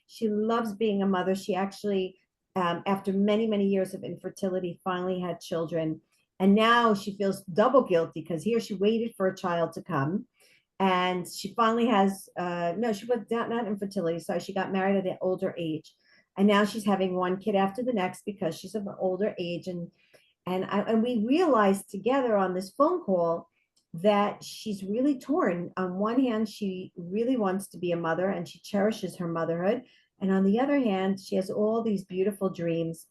She loves being a mother. She actually, after many, many years of infertility, finally had children. And now she feels double guilty because here she waited for a child to come. And she finally has, no, she was not infertility. So she got married at an older age. And now she's having one kid after the next because she's of an older age. And we realized together on this phone call that she's really torn. On one hand, she really wants to be a mother and she cherishes her motherhood. And on the other hand, she has all these beautiful dreams.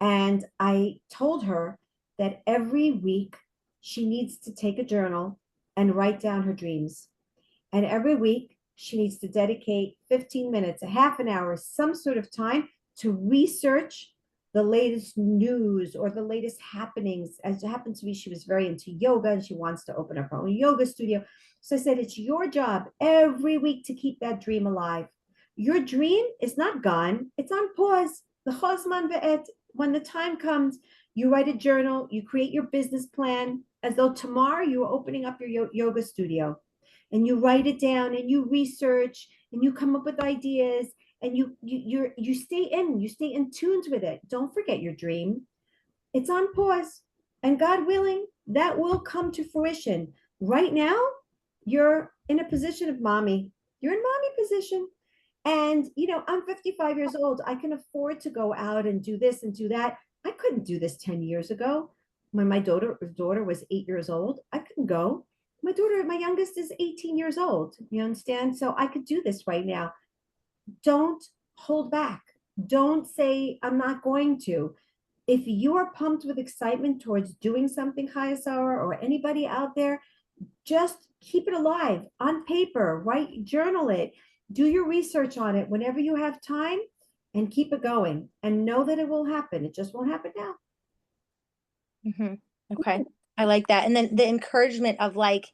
And I told her that every week she needs to take a journal and write down her dreams. And every week she needs to dedicate 15 minutes, a half an hour, some sort of time to research the latest news or the latest happenings. As it happens to be, she was very into yoga and she wants to open up her own yoga studio. So I said, it's your job every week to keep that dream alive. Your dream is not gone, it's on pause. The chosman ve'et, when the time comes, you write a journal, you create your business plan as though tomorrow you are opening up your yoga studio, and you write it down and you research and you come up with ideas, and you stay in tuned with it. Don't forget your dream. It's on pause, and God willing, that will come to fruition. Right now, you're in a position of mommy. You're in mommy position. And I'm 55 years old. I can afford to go out and do this and do that. I couldn't do this 10 years ago. When my daughter was 8 years old, I couldn't go. My youngest is 18 years old. You understand? So I could do this right now. Don't hold back. Don't say, I'm not going to. If you are pumped with excitement towards doing something, Hayasara, or anybody out there, just keep it alive on paper, write, journal it, do your research on it whenever you have time, and keep it going and know that it will happen. It just won't happen now. Okay. I like that. And then the encouragement of like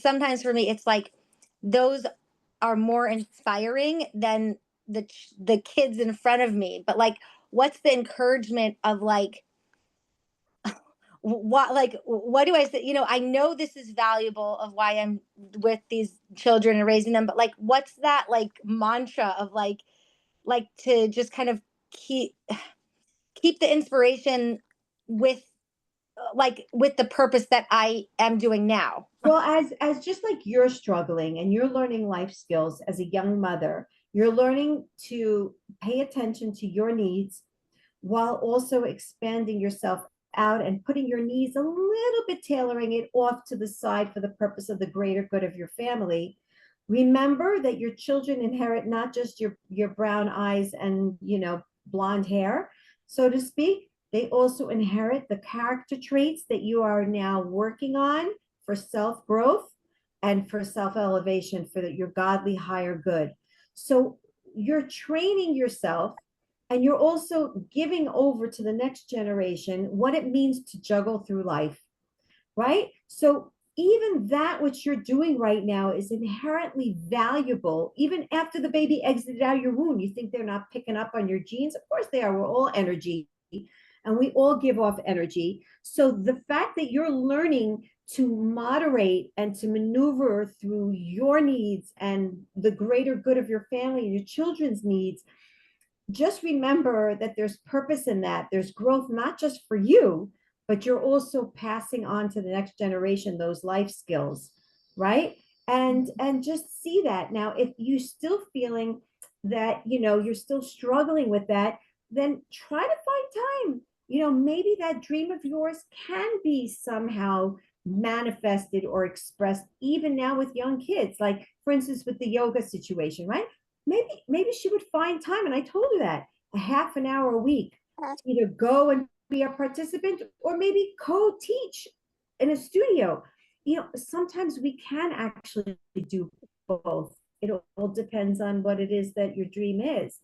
sometimes for me, it's like those are more inspiring than the kids in front of me. But like, what's the encouragement of like, what do I say? I know this is valuable of why I'm with these children and raising them, but like, what's that like mantra of like to just kind of keep the inspiration with with the purpose that I am doing now. Well, as just like you're struggling and you're learning life skills as a young mother, you're learning to pay attention to your needs while also expanding yourself out and putting your needs a little bit, tailoring it off to the side for the purpose of the greater good of your family. Remember that your children inherit not just your brown eyes and blonde hair, so to speak. They also inherit the character traits that you are now working on for self-growth and for self-elevation for your godly higher good. So you're training yourself, and you're also giving over to the next generation what it means to juggle through life, right? So even that which you're doing right now is inherently valuable. Even after the baby exited out of your womb, you think they're not picking up on your genes? Of course they are. We're all energy, and we all give off energy. So the fact that you're learning to moderate and to maneuver through your needs and the greater good of your family and your children's needs, just remember that there's purpose in that. There's growth, not just for you, but you're also passing on to the next generation those life skills, right? And just see that. Now, if you still feeling that you're still struggling with that, then try to find time. Maybe that dream of yours can be somehow manifested or expressed even now with young kids, like for instance with the yoga situation, right? Maybe she would find time, and I told her that, a half an hour a week to either go and be a participant or maybe co-teach in a studio. Sometimes we can actually do both. It all depends on what it is that your dream is.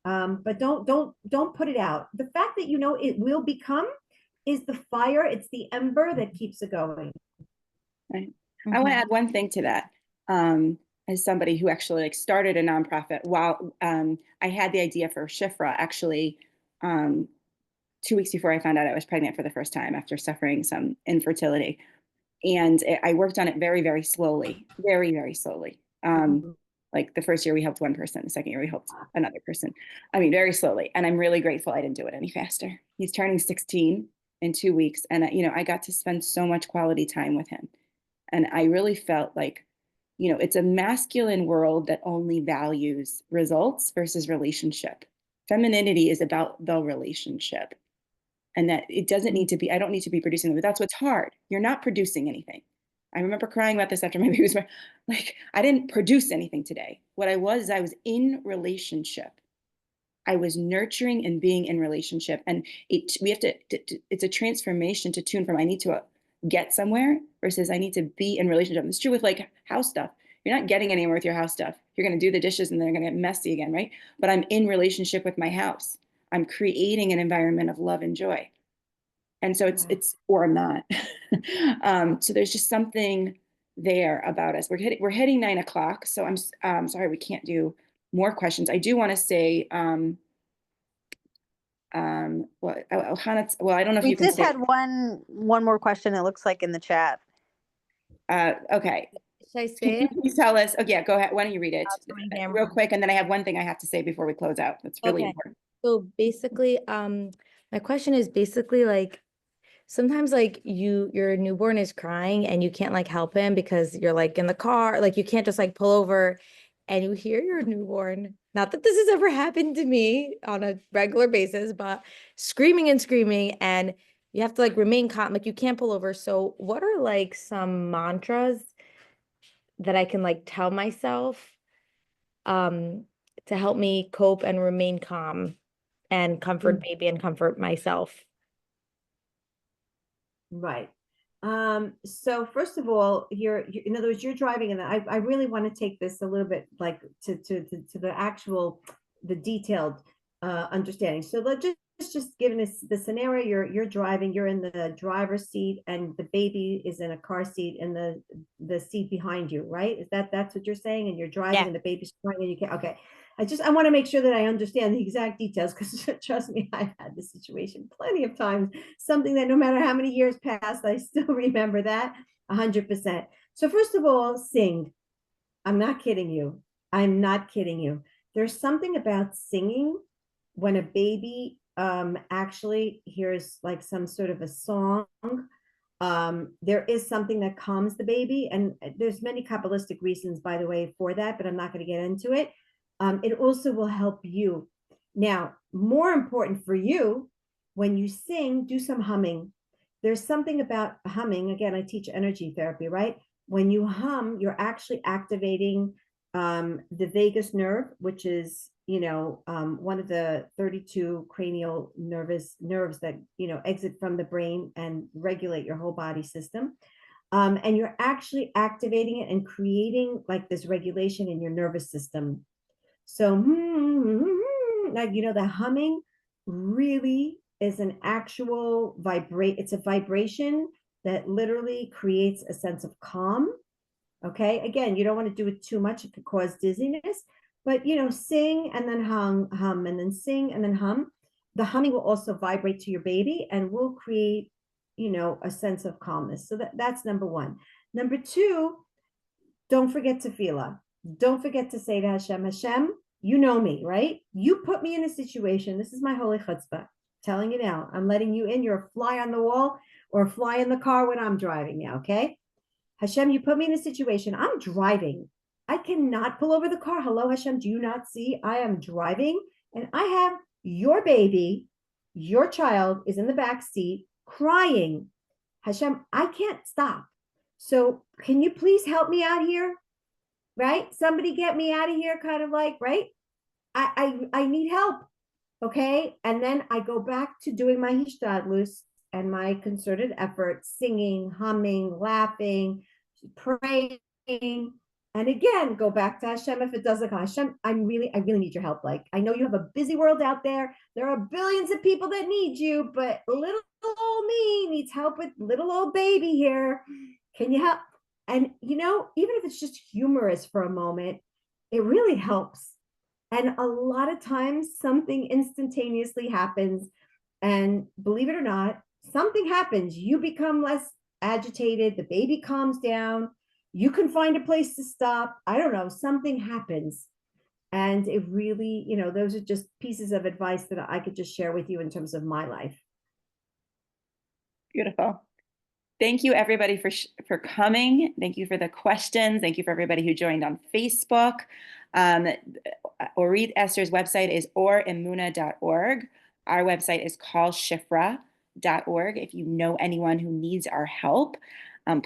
But don't put it out. The fact that it will become is the fire. It's the ember that keeps it going. Right. I want to add one thing to that. As somebody who actually started a nonprofit while I had the idea for Shifra actually 2 weeks before I found out I was pregnant for the first time after suffering some infertility. And I worked on it very, very slowly, very, very slowly. Like the first year we helped one person, the second year we helped another person. I mean, very slowly. And I'm really grateful I didn't do it any faster. He's turning 16 in 2 weeks. And, I got to spend so much quality time with him. And I really felt like, it's a masculine world that only values results versus relationship. Femininity is about the relationship. And that it doesn't need to be, I don't need to be producing, but that's what's hard. You're not producing anything. I remember crying about this after my baby was born. Like, I didn't produce anything today. What I was in relationship. I was nurturing and being in relationship. And it's a transformation to tune from I need to get somewhere versus I need to be in relationship. It's true with like house stuff. You're not getting anywhere with your house stuff. You're going to do the dishes and they're going to get messy again, right? But I'm in relationship with my house. I'm creating an environment of love and joy. And so or I'm not. So there's just something there about us. We're hitting 9 o'clock. So I'm sorry, we can't do more questions. I do want to say, well, I don't know if We you can just say, had one more question, it looks like, in the chat. okay. Should I Can say you it? please tell us? Oh, yeah, go ahead. Why don't you read it Camera. real quick? And then I have one thing I have to say before we close out. That's really Okay. important. So basically, my question is basically like, sometimes like your newborn is crying and you can't like help him because you're like in the car, like you can't just like pull over and you hear your newborn. Not that this has ever happened to me on a regular basis, but screaming and screaming, and you have to like remain calm, like you can't pull over. So what are like some mantras that I can like tell myself um to help me cope and remain calm and comfort baby and comfort myself? Right. So first of all, you're in other words, you're driving, and I really want to take this a little bit like to the actual, the detailed understanding. So let's just given this the scenario, you're driving, you're in the driver's seat, and the baby is in a car seat in the seat behind you, right? That's what you're saying? And you're driving, Yeah. and the baby's crying, and you can't. Okay. I want to make sure that I understand the exact details, because trust me, I've had this situation plenty of times. Something that no matter how many years pass, I still remember that 100%. So first of all, sing. I'm not kidding you. I'm not kidding you. There's something about singing when a baby actually hears like some sort of a song. There is something that calms the baby, and there's many Kabbalistic reasons, by the way, for that, but I'm not going to get into it. It also will help you. Now, more important for you, when you sing, do some humming. There's something about humming. Again, I teach energy therapy, right? When you hum, you're actually activating the vagus nerve, which is, one of the 32 cranial nerves that, exit from the brain and regulate your whole body system. And you're actually activating it and creating like this regulation in your nervous system. So, like, the humming really is an actual it's a vibration that literally creates a sense of calm. Okay. Again, you don't want to do it too much. It could cause dizziness, but sing and then hum, and then sing and then hum. The humming will also vibrate to your baby and will create, a sense of calmness. So that's number one. Number two, don't forget tefillah. Don't forget to say to Hashem, Hashem, you know me, right? You put me in a situation. This is my holy chutzpah. Telling you now. I'm letting you in. You're a fly on the wall or a fly in the car when I'm driving now, okay? Hashem, you put me in a situation. I'm driving. I cannot pull over the car. Hello, Hashem, do you not see I am driving? And I have your baby, your child is in the back seat crying. Hashem, I can't stop. So can you please help me out here? Right? Somebody get me out of here, kind of like, right? I need help. Okay. And then I go back to doing my hishtadlus and my concerted effort, singing, humming, laughing, praying, and again go back to Hashem if it doesn't come. Hashem, I really need your help. Like, I know you have a busy world out there. There are billions of people that need you, but little old me needs help with little old baby here. Can you help? And even if it's just humorous for a moment, it really helps. And a lot of times something instantaneously happens. And believe it or not, something happens. You become less agitated. The baby calms down. You can find a place to stop. I don't know, something happens. And it really, those are just pieces of advice that I could just share with you in terms of my life. Beautiful. Thank you, everybody, for coming. Thank you for the questions. Thank you for everybody who joined on Facebook. Orit Esther's website is emuna.org. Our website is callshifra.org. If you know anyone who needs our help,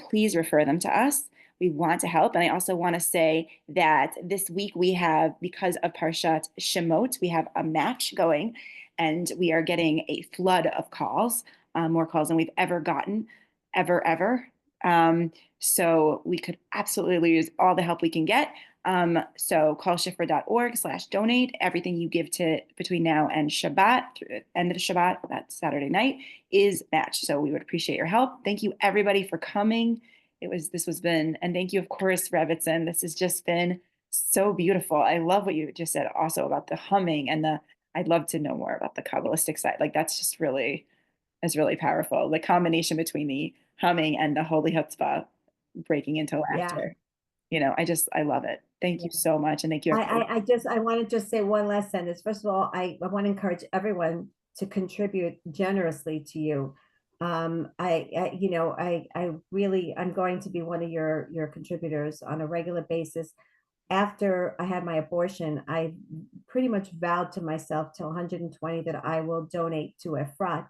please refer them to us. We want to help. And I also want to say that this week we have, because of Parshat Shemot, we have a match going, and we are getting a flood of calls, more calls than we've ever gotten, ever. So we could absolutely use all the help we can get. So call shifra.org/donate. Everything you give to between now and Shabbat, through the end of Shabbat, that Saturday night, is matched. So we would appreciate your help. Thank you everybody for coming. And thank you, of course, Rebbitzin. This has just been so beautiful. I love what you just said also about the humming and I'd love to know more about the Kabbalistic side. Like that's just really, is really powerful. The combination between the humming and the holy chutzpah breaking into laughter. I love it. Thank you so much. And thank you. I want to just say one last sentence. First of all, I want to encourage everyone to contribute generously to you. I really, I'm going to be one of your contributors on a regular basis. After I had my abortion, I pretty much vowed to myself till 120 that I will donate to Efrat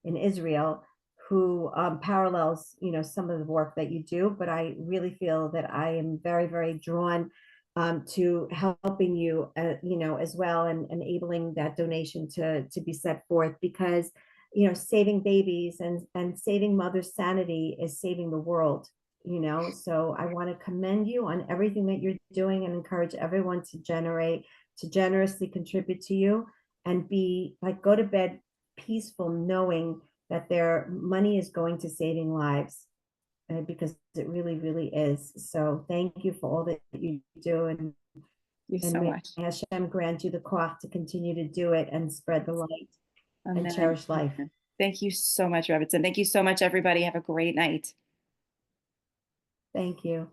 in Israel, who parallels, some of the work that you do. But I really feel that I am very, very drawn to helping you, as well, and enabling that donation to be set forth, because saving babies and saving mother's sanity is saving the world. So I want to commend you on everything that you're doing and encourage everyone to generously contribute to you, and be like, go to bed peaceful knowing that their money is going to saving lives, because it really, really is. So thank you for all that you do, and Thank you so may much. Hashem grant you the koach to continue to do it and spread the light. Amen. And cherish life. Thank you so much, Rebbitzin. Thank you so much, everybody. Have a great night. Thank you.